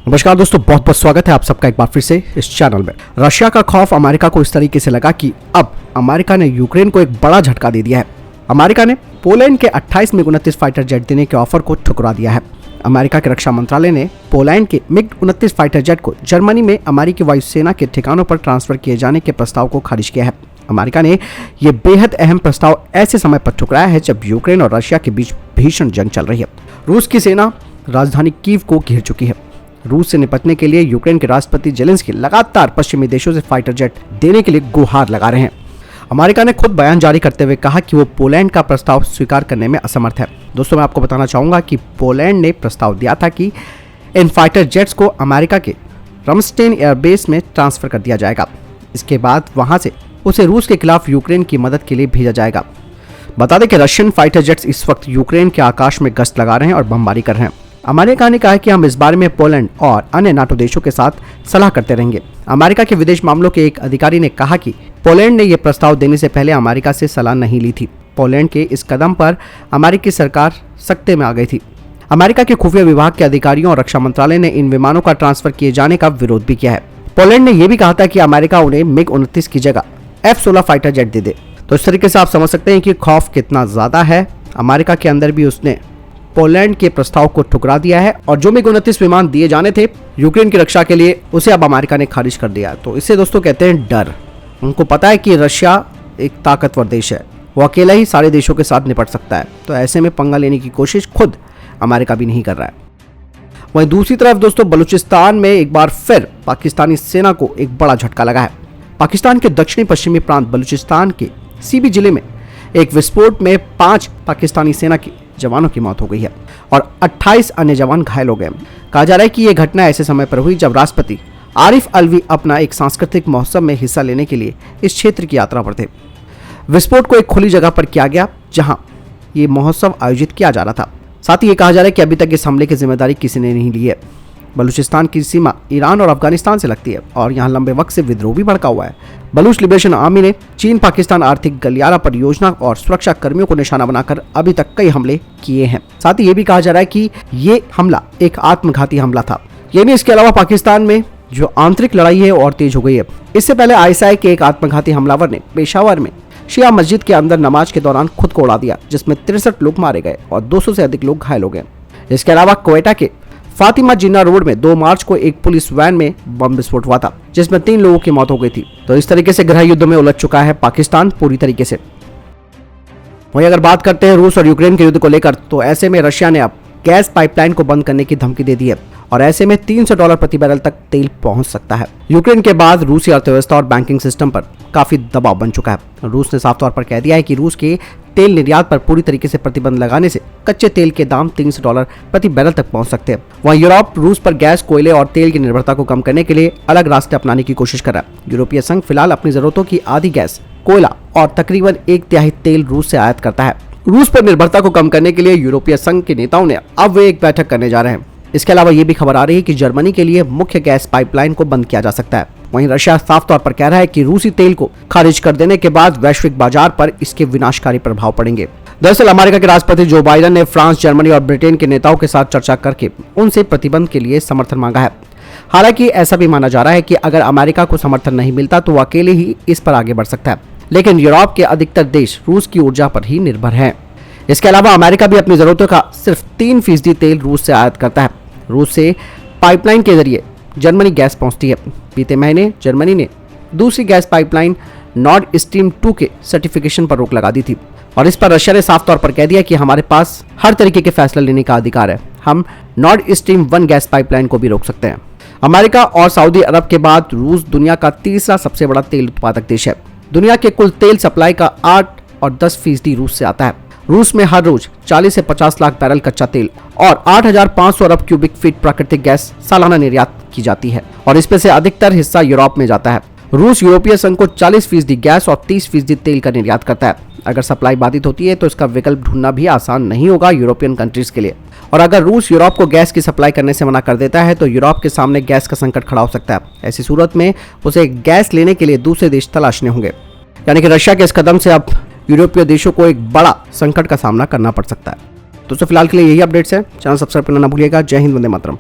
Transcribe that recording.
नमस्कार दोस्तों, बहुत बहुत स्वागत है आप सबका एक बार फिर से इस चैनल में। रशिया का खौफ अमेरिका को इस तरीके से लगा कि अब अमेरिका ने यूक्रेन को एक बड़ा झटका दे दिया है। अमेरिका ने पोलैंड के 28 मिग 29 फाइटर जेट देने के ऑफर को ठुकरा दिया है। अमेरिका के रक्षा मंत्रालय ने पोलैंड के मिग 29 फाइटर जेट को जर्मनी में अमेरिकी वायुसेना के ठिकानों पर ट्रांसफर किए जाने के प्रस्ताव को खारिज किया है। अमेरिका ने यह बेहद अहम प्रस्ताव ऐसे समय पर ठुकराया है जब यूक्रेन और रशिया के बीच भीषण जंग चल रही है। रूस की सेना राजधानी कीव को घेर चुकी है। रूस से निपटने के लिए यूक्रेन के राष्ट्रपति जेलेंस्की लगातार पश्चिमी देशों से फाइटर जेट देने के लिए गुहार लगा रहे हैं। अमेरिका ने खुद बयान जारी करते हुए कहा कि वो पोलैंड का प्रस्ताव स्वीकार करने में असमर्थ है। दोस्तों, मैं आपको बताना चाहूंगा कि पोलैंड ने प्रस्ताव दिया था कि इन फाइटर जेट्स को अमेरिका के रमस्टेन एयरबेस में ट्रांसफर कर दिया जाएगा। इसके बाद वहां से उसे रूस के खिलाफ यूक्रेन की मदद के लिए भेजा जाएगा। बता दें कि रशियन फाइटर जेट्स इस वक्त यूक्रेन के आकाश में गश्त लगा रहे हैं और बमबारी कर रहे हैं। अमेरिका ने कहा है कि हम इस बारे में पोलैंड और अन्य नाटो देशों के साथ सलाह करते रहेंगे। अमेरिका के विदेश मामलों के एक अधिकारी ने कहा कि पोलैंड ने यह प्रस्ताव देने से पहले अमेरिका से सलाह नहीं ली थी। पोलैंड के इस कदम पर अमेरिकी सरकार सख्ते में आ गई थी। अमेरिका के खुफिया विभाग के अधिकारियों और रक्षा मंत्रालय ने इन विमानों का ट्रांसफर किए जाने का विरोध भी किया है। पोलैंड ने यह भी कहा था कि अमेरिका उन्हें मिग 29 की जगह F-16 फाइटर जेट दे दे। तो इस तरीके से आप समझ सकते हैं कि खौफ कितना ज्यादा है। अमेरिका के अंदर भी उसने पोलैंड के प्रस्ताव को ठुकरा दिया है और जो मिग 29 विमान दिए जाने थे यूक्रेन की रक्षा के लिए, उसे अब अमेरिका ने खारिज कर दिया। तो इसे दोस्तों कहते हैं डर। उनको पता है कि रशिया एक ताकतवर देश है, वो अकेला ही सारे देशों के साथ निपट सकता है। तो ऐसे में पंगा लेने की कोशिश खुद अमेरिका भी नहीं कर रहा है। वहीं दूसरी तरफ दोस्तों, बलूचिस्तान में एक बार फिर पाकिस्तानी सेना को एक बड़ा झटका लगा है। पाकिस्तान के दक्षिणी पश्चिमी प्रांत बलूचिस्तान के सीबी जिले में एक विस्फोट में 5 पाकिस्तानी सेना के जवानों की मौत हो गई है और 28 अन्य जवान घायल हो गए। कहा जा रहा है कि यह घटना ऐसे समय पर हुई जब राष्ट्रपति आरिफ अलवी अपना एक सांस्कृतिक महोत्सव में हिस्सा लेने के लिए इस क्षेत्र की यात्रा पर थे। विस्फोट को एक खुली जगह पर किया गया जहां ये महोत्सव आयोजित किया जा रहा था। साथ ही ये कहा जा रहा है कि अभी तक इस हमले की जिम्मेदारी किसी ने नहीं ली है। बलूचिस्तान की सीमा ईरान और अफगानिस्तान से लगती है और यहाँ लंबे वक्त से विद्रोह भी भड़का हुआ है। बलूच लिबरेशन आर्मी ने चीन पाकिस्तान आर्थिक गलियारा परियोजना और सुरक्षा कर्मियों को निशाना बनाकर अभी तक कई हमले किए हैं। साथ ही ये भी कहा जा रहा है कि ये हमला एक आत्मघाती हमला था। ये भी इसके अलावा पाकिस्तान में जो आंतरिक लड़ाई है और तेज हो गई है। इससे पहले ISI के एक आत्मघाती हमलावर ने पेशावर में शिया मस्जिद के अंदर नमाज के दौरान खुद को उड़ा दिया, जिसमें 63 लोग मारे गए और 200 से अधिक लोग घायल हो गए। इसके अलावा क्वेटा के फातिमा जिन्ना रोड में 2 मार्च को एक पुलिस वैन में बम विस्फोट हुआ था, जिसमें 3 लोगों की मौत हो गई थी। तो इस तरीके से गृह युद्ध में उलझ चुका है पाकिस्तान पूरी तरीके से। वहीं अगर बात करते हैं रूस और यूक्रेन के युद्ध को लेकर, तो ऐसे में रशिया ने अब गैस पाइपलाइन को बंद करने की धमकी दे दी है और ऐसे में $300 प्रति बैरल तक तेल पहुंच सकता है। यूक्रेन के बाद रूसी अर्थव्यवस्था और बैंकिंग सिस्टम पर काफी दबाव बन चुका है। रूस ने साफ तौर पर कह दिया है कि रूस के तेल निर्यात पर पूरी तरीके से प्रतिबंध लगाने से कच्चे तेल के दाम $300 प्रति बैरल तक पहुंच सकते हैं। वहीं यूरोप रूस पर गैस, कोयले और तेल की निर्भरता को कम करने के लिए अलग रास्ते अपनाने की कोशिश कर रहा है। यूरोपीय संघ फिलहाल अपनी जरूरतों की आधी गैस, कोयला और तकरीबन 1/3 तेल रूस से आयात करता है। रूस पर निर्भरता को कम करने के लिए यूरोपीय संघ के नेताओं ने अब वे एक बैठक करने जा रहे हैं। इसके अलावा ये भी खबर आ रही है कि जर्मनी के लिए मुख्य गैस पाइपलाइन को बंद किया जा सकता है। वहीं रशिया साफ तौर पर कह रहा है कि रूसी तेल को खारिज कर देने के बाद वैश्विक बाजार पर इसके विनाशकारी प्रभाव पड़ेंगे। दरअसल अमेरिका के राष्ट्रपति जो बाइडेन ने फ्रांस, जर्मनी और ब्रिटेन के नेताओं के साथ चर्चा करके उनसे प्रतिबंध के लिए समर्थन मांगा है। हालांकि ऐसा भी माना जा रहा है कि अगर अमेरिका को समर्थन नहीं मिलता तो वो अकेले ही इस पर आगे बढ़ सकता है, लेकिन यूरोप के अधिकतर देश रूस की ऊर्जा पर ही निर्भर हैं। इसके अलावा अमेरिका भी अपनी जरूरतों का सिर्फ 3% तेल रूस से आयात करता है। रूस से पाइपलाइन के जरिए जर्मनी गैस पहुंचती है। बीते महीने जर्मनी ने दूसरी गैस पाइपलाइन नॉर्ड स्ट्रीम 2 के सर्टिफिकेशन पर रोक लगा दी थी और इस पर रशिया ने साफ तौर पर कह दिया कि हमारे पास हर तरीके के फैसला लेने का अधिकार है। हम नॉर्ड स्ट्रीम 1 गैस पाइपलाइन को भी रोक सकते हैं। अमेरिका और सऊदी अरब के बाद रूस दुनिया का तीसरा सबसे बड़ा तेल उत्पादक देश है। दुनिया के कुल तेल सप्लाई का 8 और 10% रूस से आता है। रूस में हर रोज 40 से 50 लाख बैरल कच्चा तेल और 8,500 अरब क्यूबिक फीट प्राकृतिक गैस सालाना निर्यात की जाती है और इसमें से अधिकतर हिस्सा यूरोप में जाता है। रूस यूरोपीय संघ को 40% गैस और 30% तेल का निर्यात करता है। अगर सप्लाई बाधित होती है तो इसका विकल्प ढूंढना भी आसान नहीं होगा यूरोपियन कंट्रीज के लिए। और अगर रूस यूरोप को गैस की सप्लाई करने से मना कर देता है तो यूरोप के सामने गैस का संकट खड़ा हो सकता है। ऐसी सूरत में उसे गैस लेने के लिए दूसरे देश तलाशने होंगे। यानी कि रशिया के इस कदम से अब यूरोपीय देशों को एक बड़ा संकट का सामना करना पड़ सकता है। दोस्तों फिलहाल के लिए यही अपडेट्स हैं। चैनल सब्सक्राइब करना ना भूलिएगा। जय हिंद, वंदे मातरम।